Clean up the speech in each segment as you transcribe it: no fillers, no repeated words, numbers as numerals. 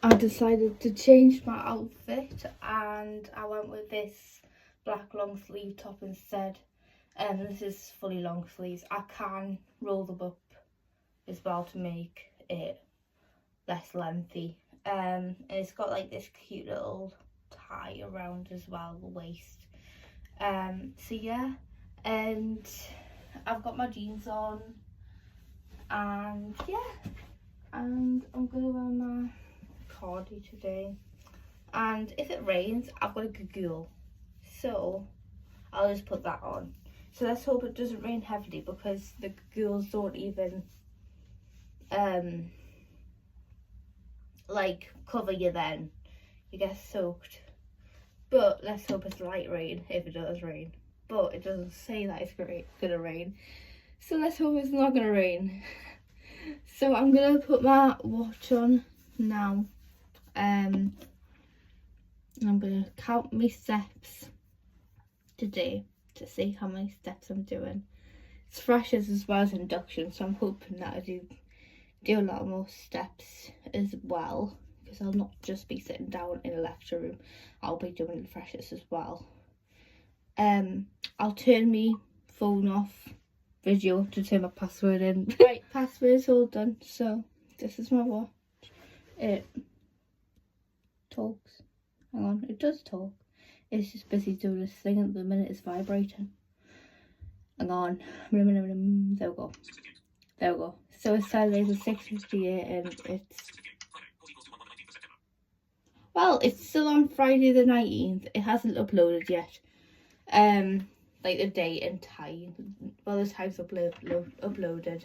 I decided to change my outfit and I went with this black long sleeve top instead. This is fully long sleeves. I can roll them up as well to make it less lengthy. And it's got like this cute little tie around as well, the waist. So yeah, and I've got my jeans on, and yeah, and I'm gonna wear my cardi today. And if it rains, I've got a gaggle, so I'll just put that on. So let's hope it doesn't rain heavily, because the gaggles don't even like cover you then. You get soaked. But let's hope it's light rain if it does rain. But it doesn't say that it's gonna rain. So let's hope it's not gonna rain. So I'm gonna put my watch on now. And I'm gonna count my steps today to see how many steps I'm doing. It's freshers as well as induction, so I'm hoping that I do a lot more steps as well, because I'll not just be sitting down in a lecture room, I'll be doing the freshers as well. I'll turn my phone off video to turn my password in. Right, password's all done, so this is my watch. It talks. Hang on, it does talk. It's just busy doing this thing at the minute. It's vibrating. Hang on. There we go. There we go. So it's Saturday the 6:58 and it's... Well, it's still on Friday the 19th. It hasn't uploaded yet. Like the date and time. Well, the time's uploaded.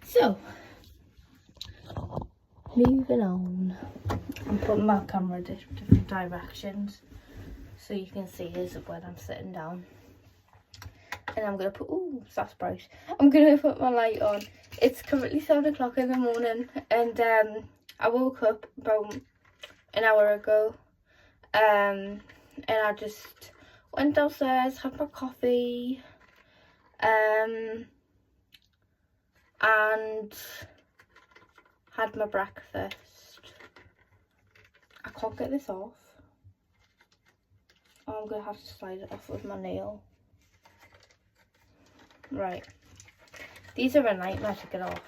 So, moving on. I'm putting my camera in different directions so you can see is when I'm sitting down. And I'm gonna put, ooh, that's bright. I'm gonna put my light on. It's currently 7 o'clock in the morning, and I woke up about an hour ago, and I just went downstairs, had my coffee, and had my breakfast. I can't get this off. Oh, I'm gonna have to slide it off with my nail. Right, these are a nightmare to get off.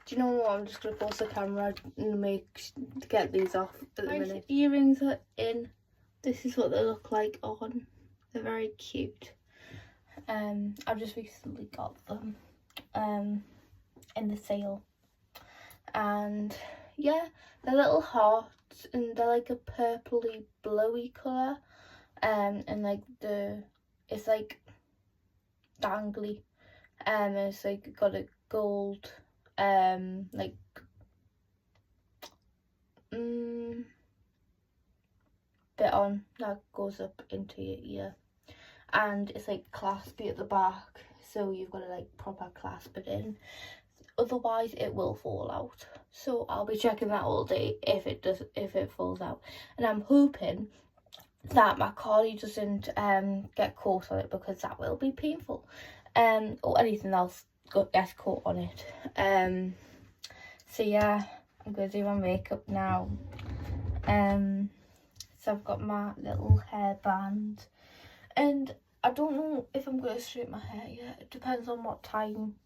Do you know what? I'm just gonna pause the camera and get these off at the minute. Earrings are in. This is what they look like on. They're very cute. I've just recently got them in the sale, and yeah, they're little hearts and they're like a purpley blowy colour, and like it's like dangly, and it's like got a gold like bit on that goes up into your ear, and it's like claspy at the back, so you've got to like proper clasp it in, otherwise it will fall out. So I'll be checking that all day if it falls out, and I'm hoping that my collie doesn't get caught on it, because that will be painful, or anything else gets caught on it. So yeah, I'm gonna do my makeup now. So I've got my little hairband, and I don't know if I'm gonna straighten my hair yet. It depends on what time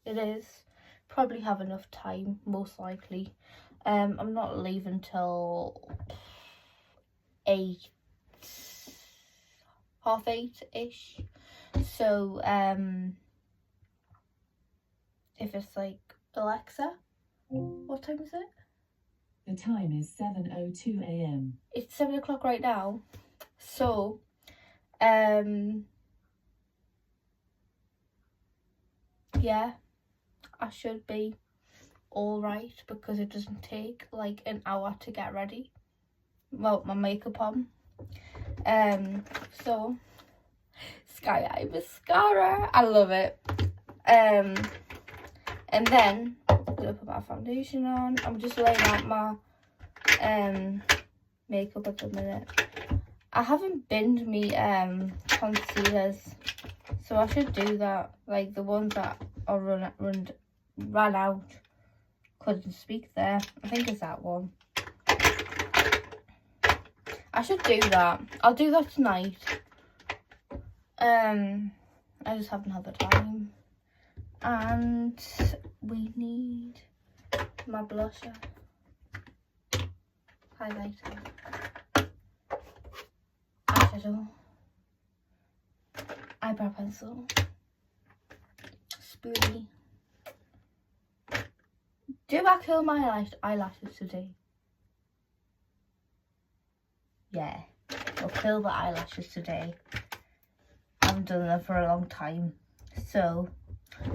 it is. Probably have enough time, most likely. I'm not leaving till 8, half 8-ish. So if it's like, Alexa, what time is it? The time is 7:02 a.m. It's 7 o'clock right now. So yeah, I should be all right, because it doesn't take like an hour to get ready. Well, my makeup on. So Sky Eye mascara, I love it. And then I'm gonna put my foundation on. I'm just laying out my makeup at the minute, I haven't binned me concealers, so I should do that. Like the ones that are ran out. Couldn't speak there. I think it's that one. I should do that. I'll do that tonight. I just haven't had the time. And we need my blusher, highlighter, eyeshadow, eyebrow pencil, spoolie. Do I curl my eyelashes today? Yeah, I'll curl the eyelashes today. I haven't done them for a long time, so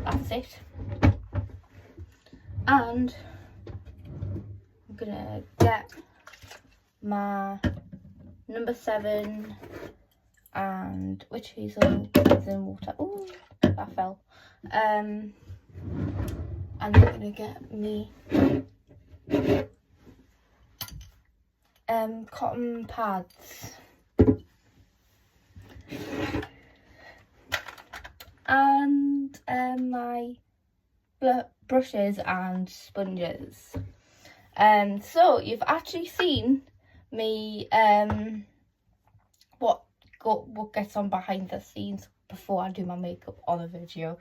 that's it. And I'm gonna get my number 7 and witch hazel in water. Ooh, that fell. And I'm gonna get me cotton pads and my brushes and sponges. So you've actually seen me what gets on behind the scenes before I do my makeup on a video.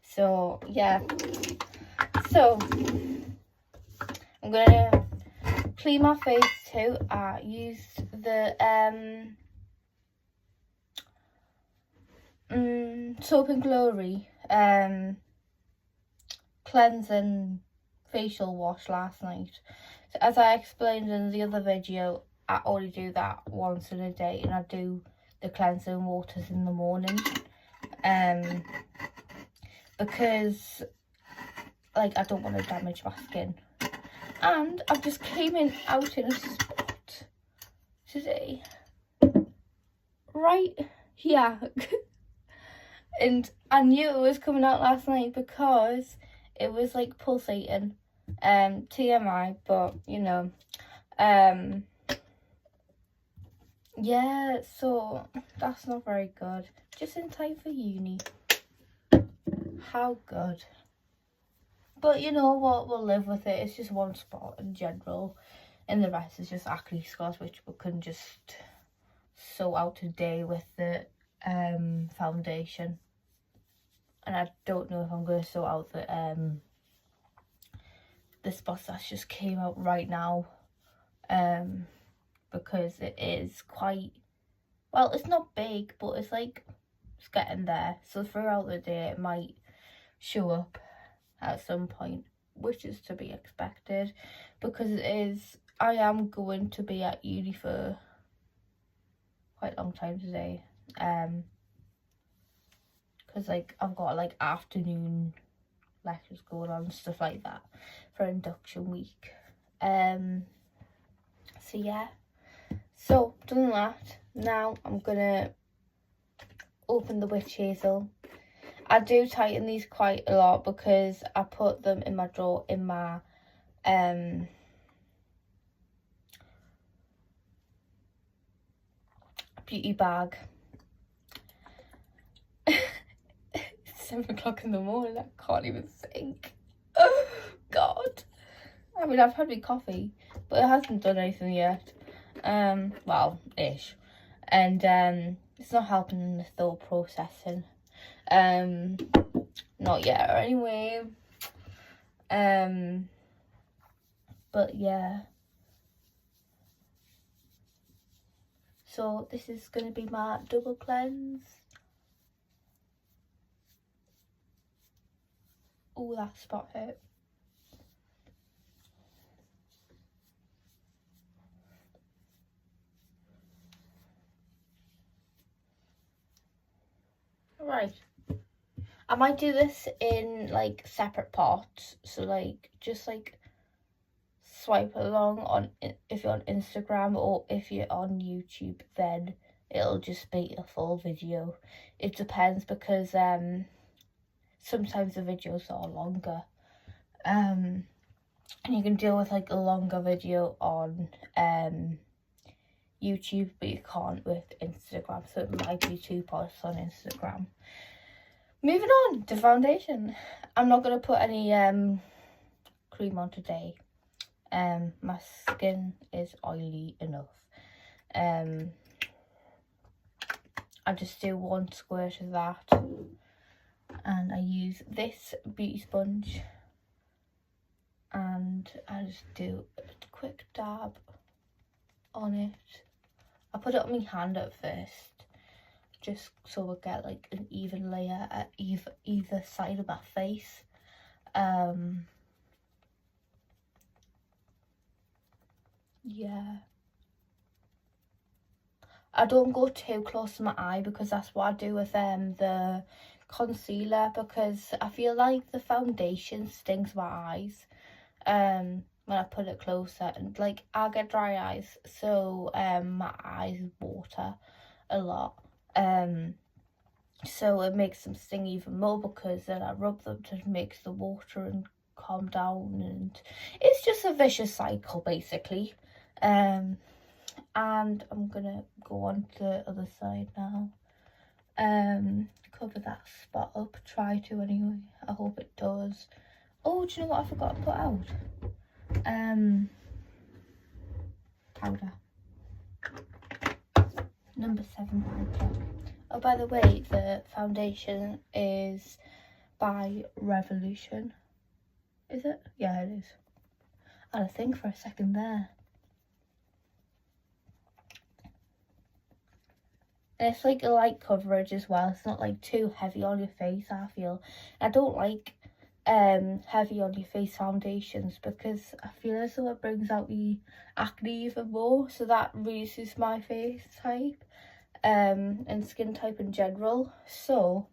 So yeah, so I'm gonna clean my face too. I used the Soap and Glory cleansing facial wash last night. So as I explained in the other video, I only do that once in a day, and I do the cleansing waters in the morning, because like I don't want to damage my skin. And I've just came out in a spot today, right here. And I knew it was coming out last night because it was like pulsating. TMI, but you know, yeah, so that's not very good. Just in time for uni. How good. But you know what, we'll live with it. It's just one spot in general, and the rest is just acne scars, which we can just sew out today with the foundation. And I don't know if I'm going to sew out the spots that just came out right now, because it is quite, well, it's not big, but it's like it's getting there. So throughout the day it might show up at some point, which is to be expected, because I am going to be at uni for quite a long time today, because like I've got like afternoon lectures going on and stuff like that for induction week. So yeah, so done that. Now I'm gonna open the witch hazel. I do tighten these quite a lot because I put them in my drawer in my beauty bag. It's 7 o'clock in the morning, I can't even think. Oh God. I mean, I've had my coffee, but it hasn't done anything yet. Well, ish. And it's not helping in the thought processing. Not yet, or anyway. But yeah. So this is gonna be my double cleanse. Oh, that spot hurt. Right. I might do this in like separate parts. So like just like swipe along on if you're on Instagram, or if you're on YouTube, then it'll just be a full video. It depends, because sometimes the videos are longer, and you can deal with like a longer video on YouTube, but you can't with Instagram, so it might be 2 posts on Instagram. Moving on to foundation. I'm not going to put any cream on today. My skin is oily enough. I just do 1 squirt of that, and I use this beauty sponge, and I just do a quick dab on it. I put it on my hand at first, just so I get like an even layer at either side of my face. Yeah, I don't go too close to my eye, because that's what I do with the concealer, because I feel like the foundation stings my eyes when I put it closer, and like I get dry eyes, so my eyes water a lot, so it makes them sting even more, because then I rub them to make the water and calm down, and it's just a vicious cycle basically. And I'm gonna go on to the other side now. Cover that spot up, try to anyway. I hope it does. Oh, do you know what I forgot to put out? Powder. Number 7 powder. Oh, by the way, the foundation is by Revolution. Is it? Yeah, it is. I had to think for a second there. And it's like a light coverage as well. It's not like too heavy on your face, I feel. I don't like heavy on your face foundations, because I feel as though it brings out the acne even more. So that really suits my face type and skin type in general. So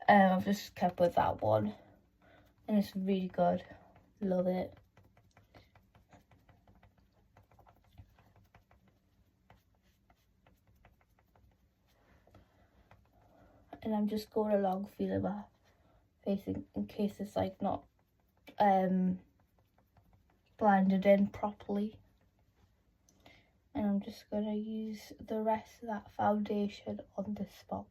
I've just kept with that one, and it's really good. Love it. And I'm just going along feeling my face in case it's like not blended in properly. And I'm just going to use the rest of that foundation on this spot.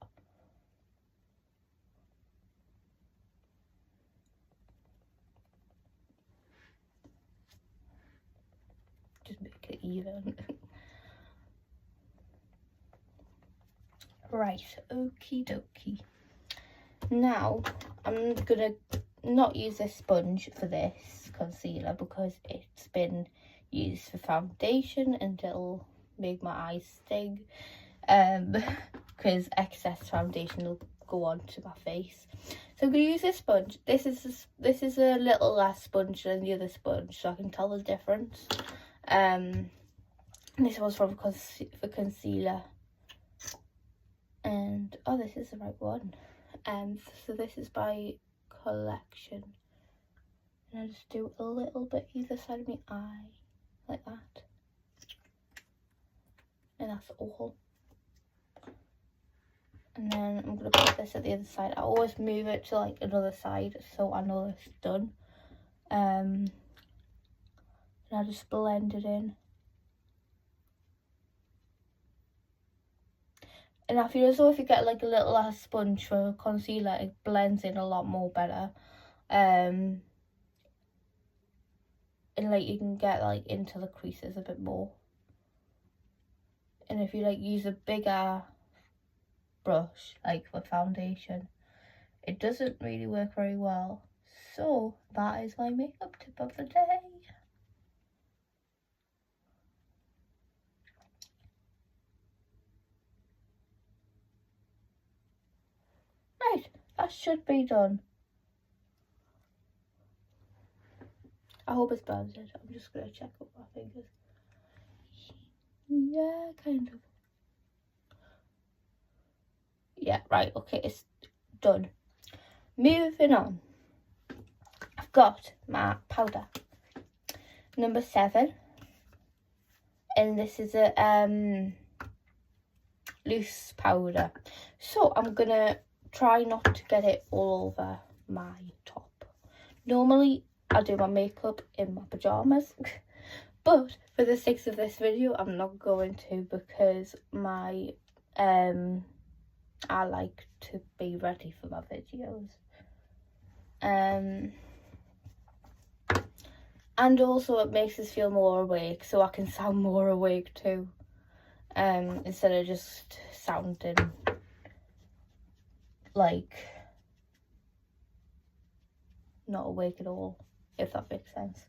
Just make it even. Right, okie dokie. Now, I'm going to not use this sponge for this concealer, because it's been used for foundation and it'll make my eyes sting. Because excess foundation will go onto my face. So I'm going to use this sponge. This is a little less sponge than the other sponge, so I can tell the difference. This was for concealer. And oh, this is the right one. So this is by Collection, and I just do a little bit either side of my eye, like that, and that's all. And then I'm gonna put this at the other side. I always move it to like another side, so I know it's done. And I just blend it in. And I feel as though if you get like a little less sponge for concealer, it blends in a lot more better. And like you can get like into the creases a bit more. And if you like use a bigger brush like for foundation, it doesn't really work very well. So that is my makeup tip of the day. Right, that should be done. I hope it's blended. I'm just gonna check with my fingers. Yeah, kind of. Yeah, right, okay, it's done. Moving on. I've got my powder. Number 7. And this is a loose powder. So I'm gonna try not to get it all over my top. Normally I do my makeup in my pajamas, But for the sake of this video, I'm not going to, because I like to be ready for my videos. And also it makes us feel more awake, so I can sound more awake too. Instead of just sounding like not awake at all, if that makes sense.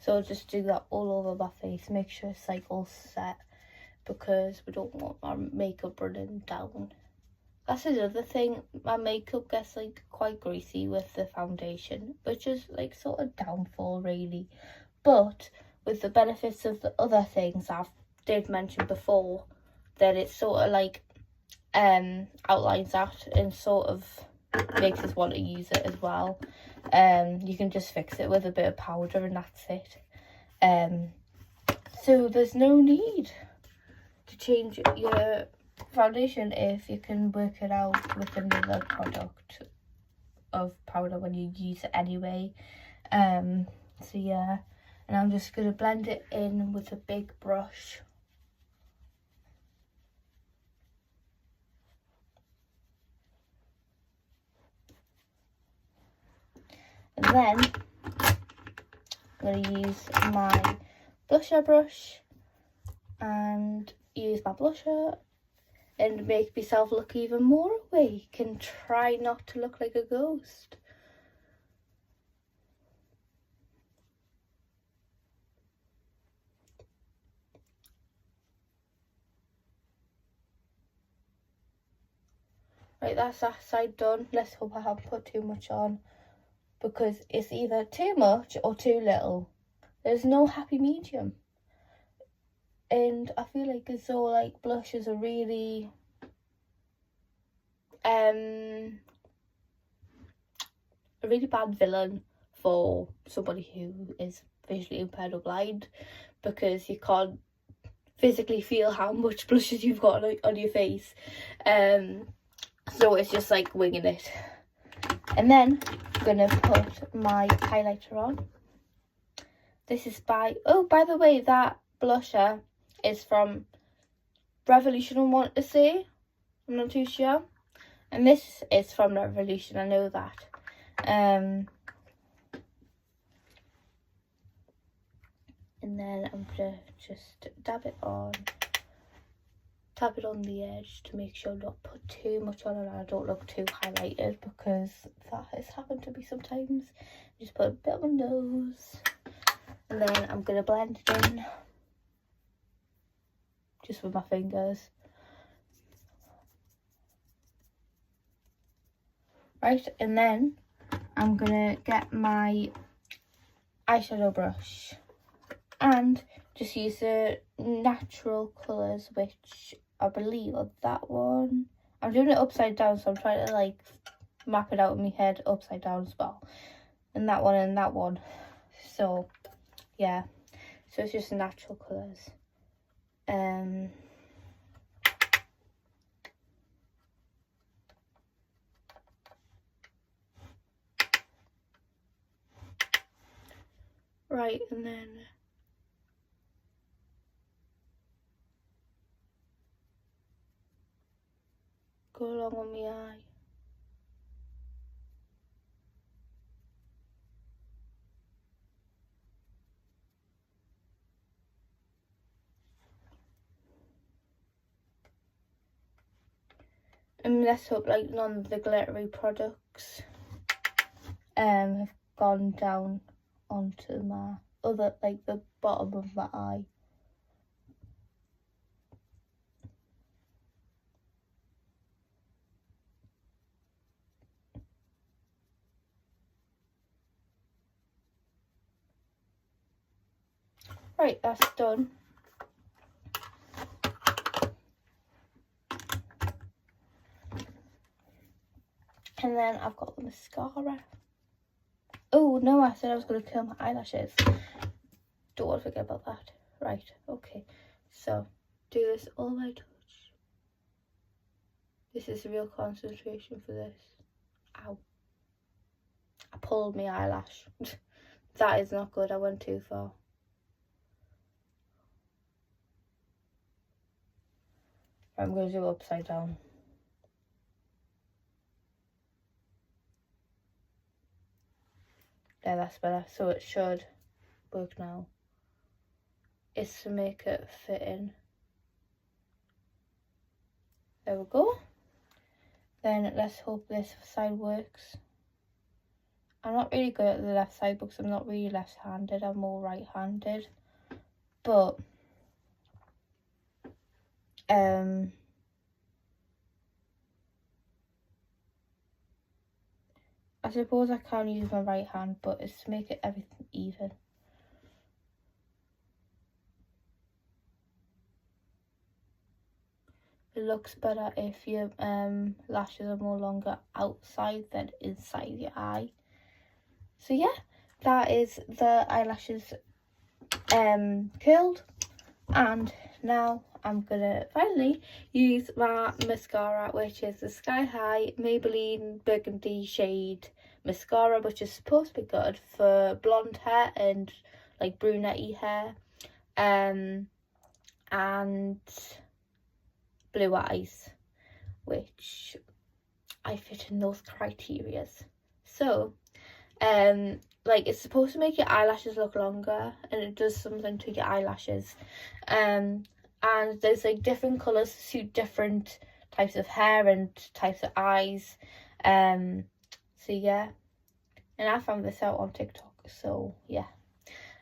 So I'll just do that all over my face, make sure it's like all set, because we don't want our makeup running down. That's another thing, my makeup gets like quite greasy with the foundation, which is like sort of downfall really. But with the benefits of the other things I did mention before, then it sort of like outlines that and sort of makes us want to use it as well. You can just fix it with a bit of powder and that's it. So there's no need to change your foundation if you can work it out with another product of powder when you use it anyway. So yeah, and I'm just going to blend it in with a big brush. And then I'm going to use my blusher brush and use my blusher and make myself look even more awake and try not to look like a ghost. Right, that's that side done. Let's hope I haven't put too much on, because it's either too much or too little. There's no happy medium. And I feel like as though like blush is a really bad villain for somebody who is visually impaired or blind, because you can't physically feel how much blushes you've got on your face. So it's just like winging it. And then I'm gonna put my highlighter on. This is by the way, that blusher is from Revolution, I want to say. I'm not too sure. And this is from Revolution, I know that. And then I'm gonna just tap it on the edge to make sure not put too much on and I don't look too highlighted, because that has happened to me sometimes. Just put a bit on my nose, and then I'm gonna blend it in just with my fingers. Right, and then I'm gonna get my eyeshadow brush and just use the natural colours, which I believe are that one. I'm doing it upside down, so I'm trying to like map it out in my head upside down as well. And that one and that one. So yeah, so it's just natural colours. Right, and then go along on my eye. And let's hope like none of the glittery products have gone down onto my other, like the bottom of my eye. Right, that's done. And then I've got the mascara. Oh no, I said I was going to curl my eyelashes. Don't want to forget about that. Right, okay. So, do this all my touch. This is real concentration for this. Ow. I pulled my eyelash. That is not good, I went too far. I'm going to do upside down. Yeah, that's better. So it should work now. It's to make it fit in. There we go. Then let's hope this side works. I'm not really good at the left side because I'm not really left-handed. I'm more right-handed. But I suppose I can use my right hand, but it's to make it everything even. It looks better if your lashes are more longer outside than inside your eye. So yeah, that is the eyelashes curled, and now I'm gonna finally use my mascara, which is the Sky High Maybelline Burgundy shade mascara, which is supposed to be good for blonde hair and like brunette hair and blue eyes, which I fit in those criterias. So like it's supposed to make your eyelashes look longer, and it does something to your eyelashes, and there's like different colours to suit different types of hair and types of eyes, so yeah, and I found this out on TikTok, so yeah,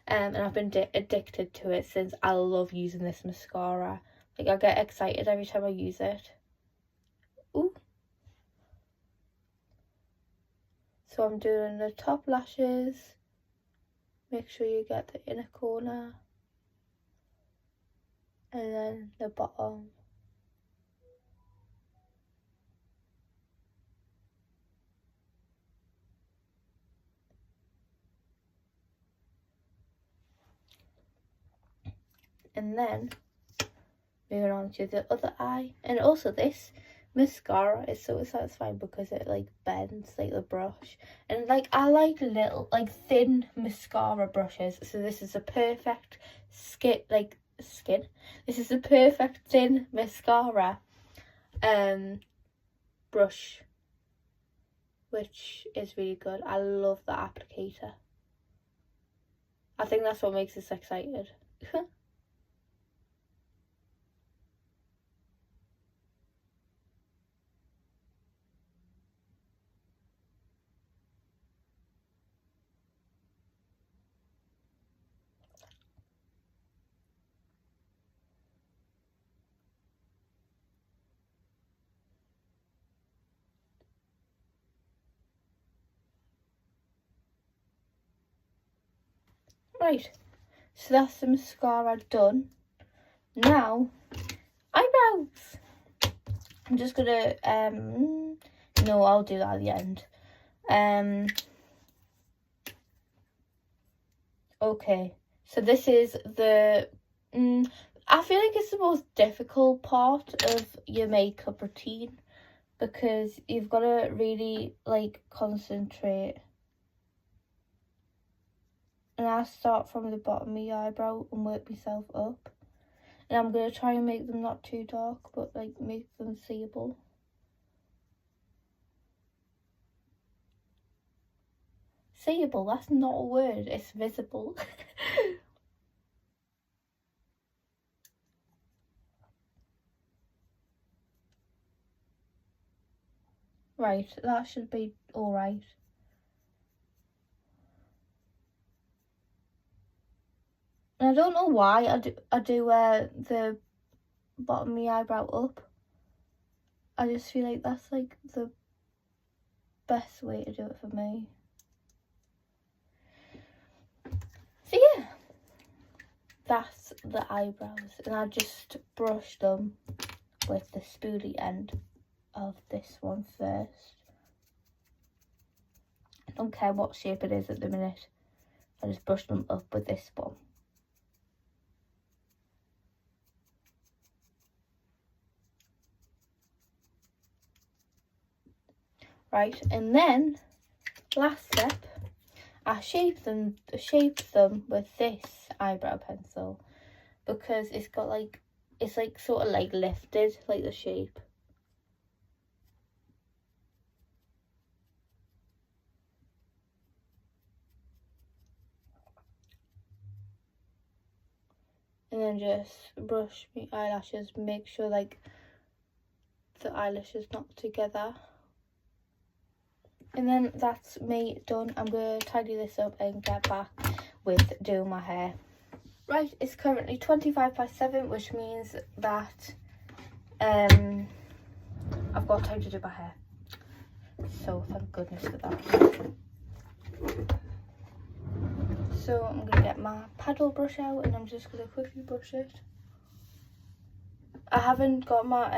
and I've been addicted to it since. I love using this mascara. Like, I get excited every time I use it. Ooh. So I'm doing the top lashes. Make sure you get the inner corner. And then the bottom. And then moving on to the other eye. And also this mascara is so satisfying because it like bends like the brush, and like I like little like thin mascara brushes, so this is a perfect this is a perfect thin mascara brush, which is really good. I love the applicator. I think that's what makes us excited. Right, so that's the mascara done. Now, eyebrows. I'm just gonna, no, I'll do that at the end. Okay, so this is the, I feel like it's the most difficult part of your makeup routine, because you've got to really, like, concentrate. And I start from the bottom of your eyebrow and work myself up. And I'm going to try and make them not too dark, but like make them seeable. Seeable, that's not a word, it's visible. Right, that should be alright. And I don't know why I do the bottom of my eyebrow up. I just feel like that's like the best way to do it for me. So yeah, that's the eyebrows, and I just brush them with the spoolie end of this one first. I don't care what shape it is at the minute, I just brush them up with this one. Right, and then last step, I shape them with this eyebrow pencil because it's got like, it's like sort of like lifted, like the shape. And then just brush my eyelashes, make sure like the eyelashes not together. And then that's me done. I'm going to tidy this up and get back with doing my hair. Right, it's currently 7:25, which means that I've got time to do my hair. So thank goodness for that. So I'm going to get my paddle brush out and I'm just going to quickly brush it. I haven't got my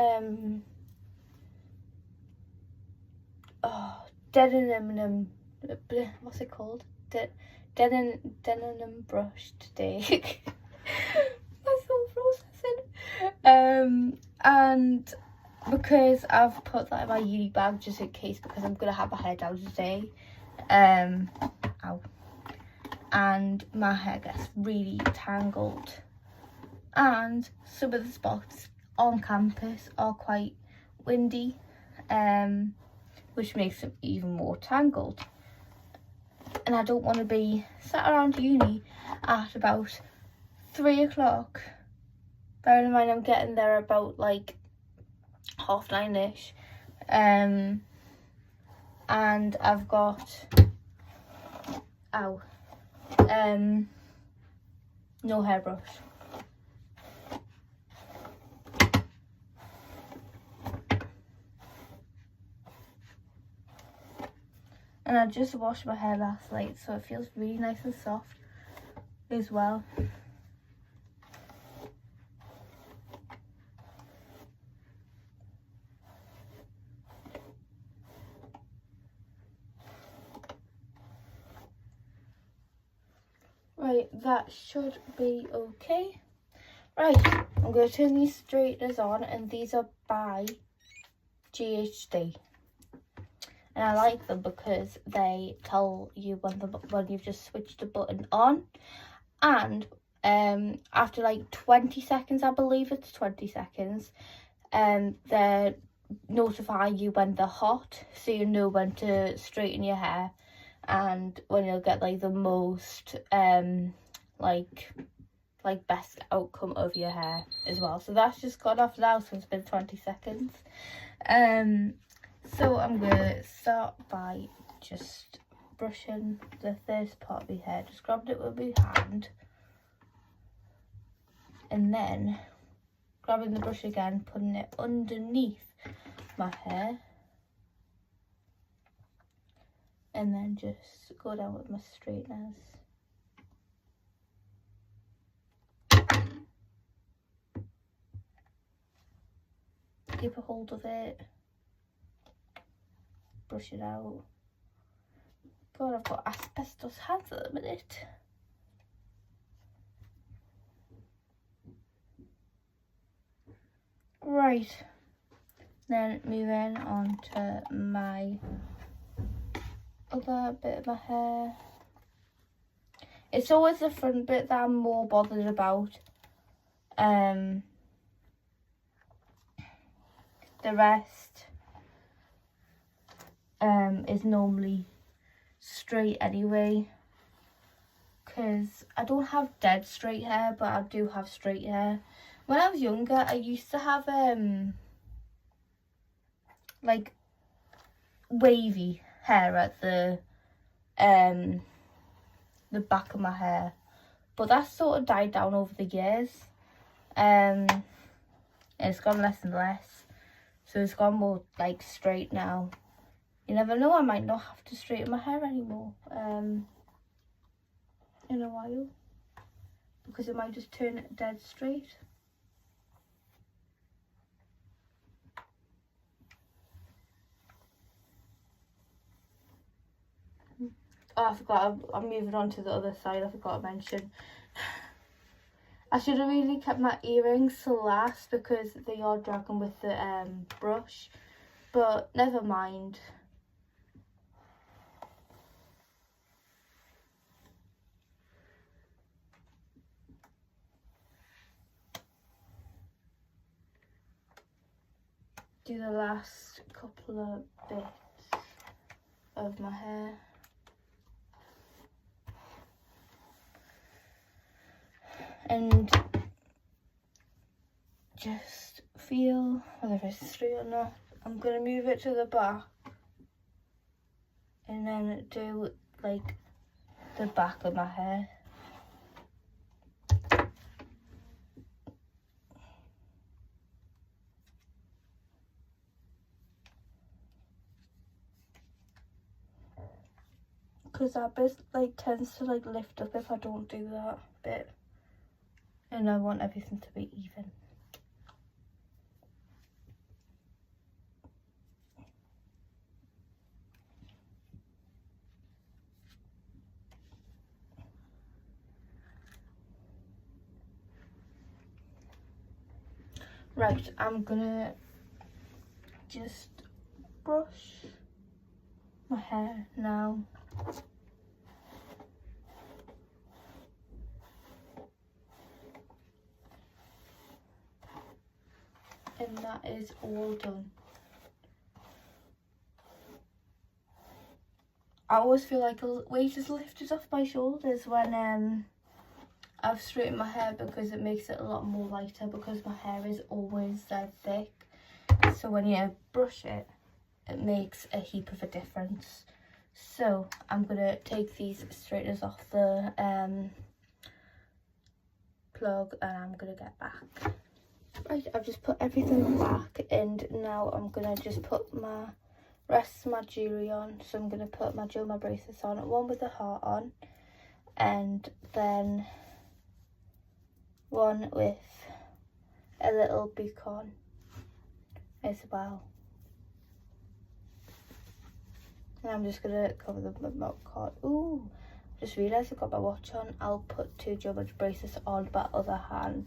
denim, what's it called? Denim brush today. That's all processing. And because I've put that in my uni bag just in case, because I'm gonna have my hair down today. Ow. And my hair gets really tangled. And some of the spots on campus are quite windy, which makes them even more tangled. And I don't want to be sat around uni at about 3 o'clock. Bearing in mind I'm getting there about like 9:30ish. And I've got no hairbrush. And I just washed my hair last night, so it feels really nice and soft as well. Right, that should be okay. Right, I'm going to turn these straighteners on, and these are by GHD. And I like them because they tell you when you've just switched the button on. And after like 20 seconds, I believe it's 20 seconds, they notify you when they're hot, so you know when to straighten your hair and when you'll get like the most like best outcome of your hair as well. So that's just gone off now, so it's been 20 seconds. So I'm gonna start by just brushing the first part of my hair, just grabbing it with my hand and then grabbing the brush again, putting it underneath my hair, and then just go down with my straighteners. Keep a hold of it, brush it out. God, I've got asbestos hands at the minute. Right, then moving on to my other bit of my hair. It's always the front bit that I'm more bothered about. The rest is normally straight anyway, because I don't have dead straight hair, but I do have straight hair. When I was younger, I used to have like wavy hair at the back of my hair, but that sort of died down over the years. And it's gone less and less, so it's gone more like straight now. You never know, I might not have to straighten my hair anymore in a while, because it might just turn it dead straight. Oh, I forgot, I'm moving on to the other side. I forgot to mention, I should have really kept my earrings to last because they are dragging with the brush, but never mind. do the last couple of bits of my hair. And just feel whether it's straight or not. I'm going to move it to the back and then do like the back of my hair. Because that bit like tends to like lift up if I don't do that bit. And I want everything to be even. Right, I'm gonna just brush my hair now. And that is all done. I always feel like a weight is lifted off my shoulders when I've straightened my hair, because it makes it a lot more lighter, because my hair is always thick. So when you brush it, it makes a heap of a difference. So I'm gonna take these straighteners off the plug and I'm gonna get back. Right, I've just put everything back and now I'm gonna just put my rest of my jewellery on. So I'm gonna put my jewellery bracelets on, one with the heart on and then one with a little beacon as well. And I'm just gonna cover them with my card. Ooh, just realised I've got my watch on. I'll put 2 jewellery bracelets on my other hand,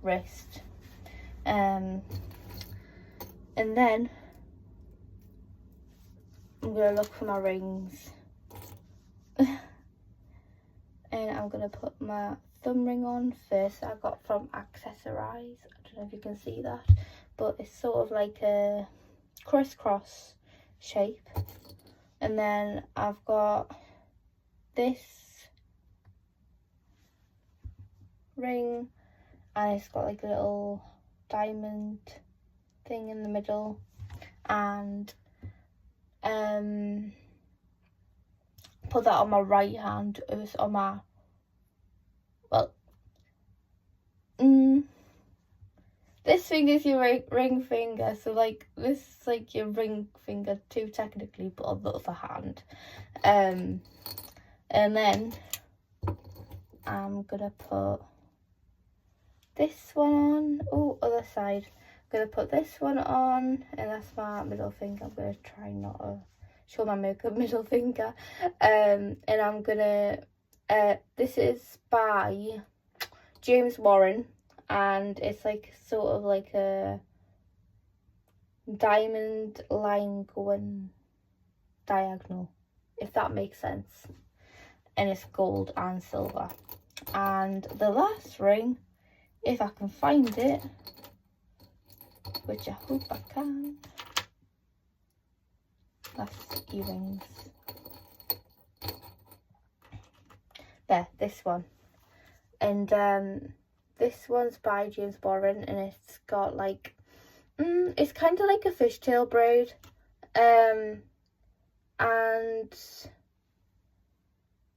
wrist. And then I'm gonna look for my rings. And I'm gonna put my thumb ring on first. I got from Accessorize. I don't know if you can see that, but it's sort of like a crisscross shape. And then I've got this ring and it's got like a little diamond thing in the middle, and put that on my right hand. It was on my, well, this finger's your ring finger, so like this is like your ring finger too technically, but on the other hand. And then I'm gonna put this one on. Oh, other side. I'm gonna put this one on, and that's my middle finger. I'm gonna try not to show my makeup middle finger. And I'm gonna this is by James Warren, and it's like sort of like a diamond line going diagonal, if that makes sense. And it's gold and silver. And the last ring, if I can find it, which I hope I can, that's earrings. There, this one. And this one's by James Warren, and it's got like, it's kind of like a fishtail braid. And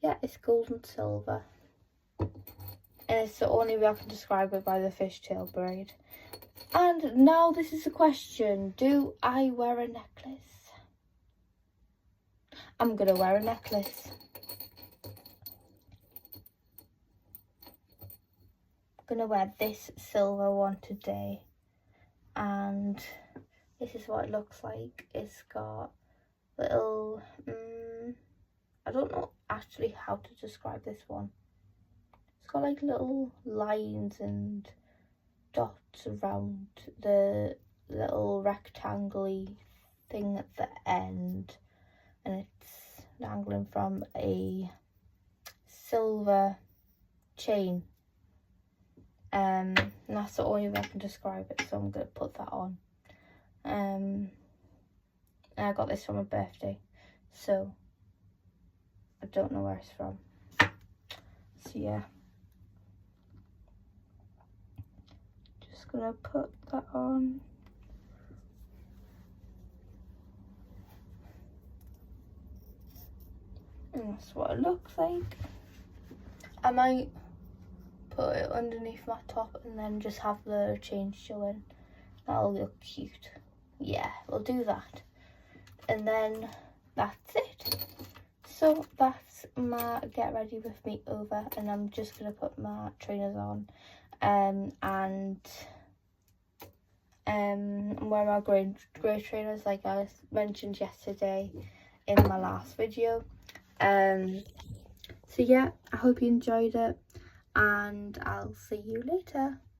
yeah, it's gold and silver. And it's the only way I can describe it, by the fishtail braid. And now this is a question. Do I wear a necklace? I'm gonna wear a necklace. I'm gonna wear this silver one today. And this is what it looks like. It's got little, I don't know actually how to describe this one. It's got like little lines and dots around the little rectangle-y thing at the end, and it's dangling from a silver chain, and that's the only way I can describe it, so I'm going to put that on. And I got this for my birthday, so I don't know where it's from. So yeah, just gonna put that on. And that's what it looks like. I might put it underneath my top and then just have the chain showing. That'll look cute. Yeah, we'll do that. And then that's it. So that's my get ready with me over, and I'm just gonna put my trainers on and wear my grey trainers like I mentioned yesterday in my last video. So yeah, I hope you enjoyed it, and I'll see you later.